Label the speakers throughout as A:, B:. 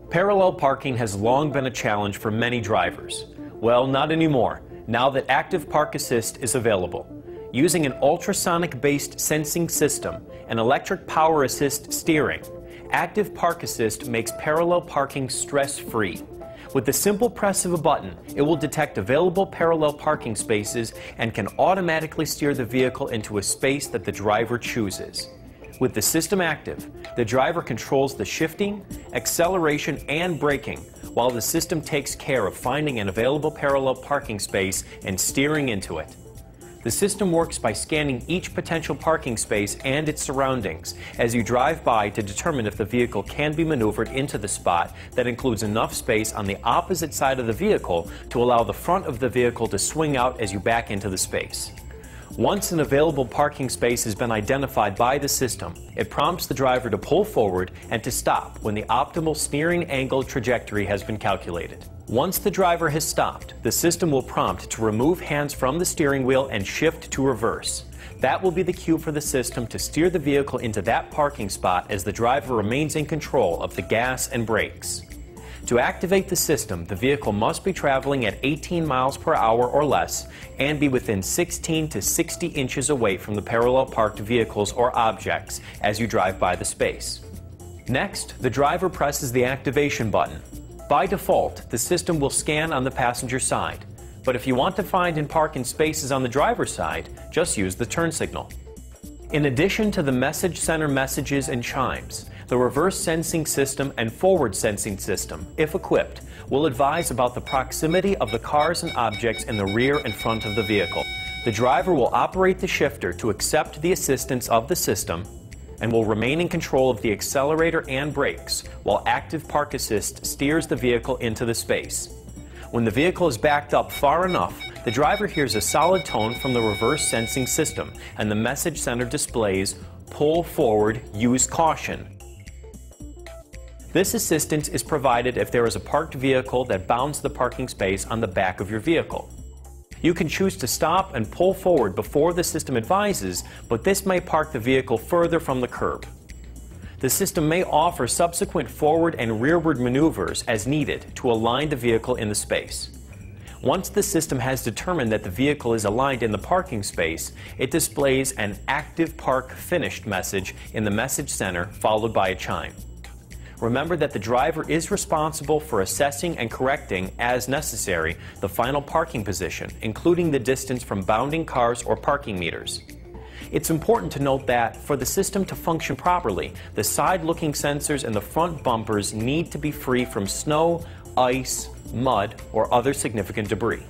A: Parallel parking has long been a challenge for many drivers. Well, not anymore, now that Active Park Assist is available. Using an ultrasonic-based sensing system and electric power assist steering, Active Park Assist makes parallel parking stress-free. With the simple press of a button, it will detect available parallel parking spaces and can automatically steer the vehicle into a space that the driver chooses. With the system active, the driver controls the shifting, acceleration, and braking, while the system takes care of finding an available parallel parking space and steering into it. The system works by scanning each potential parking space and its surroundings as you drive by to determine if the vehicle can be maneuvered into the spot that includes enough space on the opposite side of the vehicle to allow the front of the vehicle to swing out as you back into the space. Once an available parking space has been identified by the system, it prompts the driver to pull forward and to stop when the optimal steering angle trajectory has been calculated. Once the driver has stopped, the system will prompt to remove hands from the steering wheel and shift to reverse. That will be the cue for the system to steer the vehicle into that parking spot as the driver remains in control of the gas and brakes. To activate the system, the vehicle must be traveling at 18 miles per hour or less and be within 16 to 60 inches away from the parallel parked vehicles or objects as you drive by the space. Next, the driver presses the activation button. By default, the system will scan on the passenger side, but if you want to find and park in spaces on the driver's side, just use the turn signal. In addition to the message center messages and chimes, the reverse sensing system and forward sensing system, if equipped, will advise about the proximity of the cars and objects in the rear and front of the vehicle. The driver will operate the shifter to accept the assistance of the system and will remain in control of the accelerator and brakes while Active Park Assist steers the vehicle into the space. When the vehicle is backed up far enough, the driver hears a solid tone from the reverse sensing system and the message center displays, "Pull forward, use caution." This assistance is provided if there is a parked vehicle that bounds the parking space on the back of your vehicle. You can choose to stop and pull forward before the system advises, but this may park the vehicle further from the curb. The system may offer subsequent forward and rearward maneuvers as needed to align the vehicle in the space. Once the system has determined that the vehicle is aligned in the parking space, it displays an Active Park Finished message in the message center followed by a chime. Remember that the driver is responsible for assessing and correcting, as necessary, the final parking position, including the distance from bounding cars or parking meters. It's important to note that, for the system to function properly, the side-looking sensors and the front bumpers need to be free from snow, ice, mud, or other significant debris.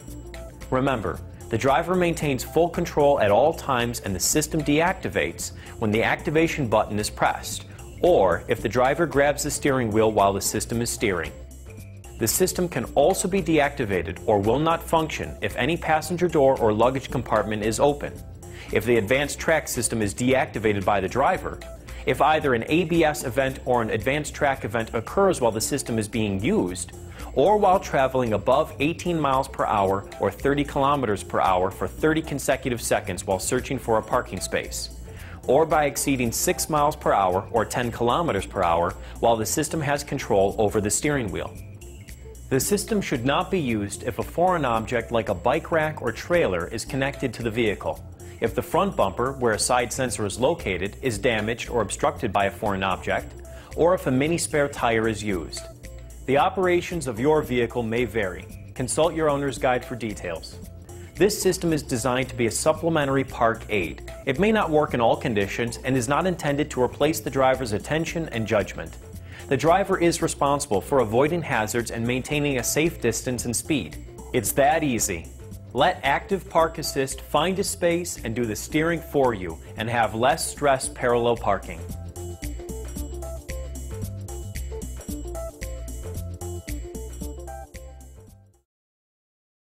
A: Remember, the driver maintains full control at all times and the system deactivates when the activation button is pressed, or if the driver grabs the steering wheel while the system is steering. The system can also be deactivated or will not function if any passenger door or luggage compartment is open, if the advanced track system is deactivated by the driver, if either an ABS event or an advanced track event occurs while the system is being used, or while traveling above 18 miles per hour or 30 kilometers per hour for 30 consecutive seconds while searching for a parking space, or by exceeding 6 miles per hour or 10 kilometers per hour while the system has control over the steering wheel. The system should not be used if a foreign object like a bike rack or trailer is connected to the vehicle, if the front bumper, where a side sensor is located, is damaged or obstructed by a foreign object, or if a mini spare tire is used. The operations of your vehicle may vary. Consult your owner's guide for details. This system is designed to be a supplementary park aid. It may not work in all conditions and is not intended to replace the driver's attention and judgment. The driver is responsible for avoiding hazards and maintaining a safe distance and speed. It's that easy. Let Active Park Assist find a space and do the steering for you and have less stress parallel parking.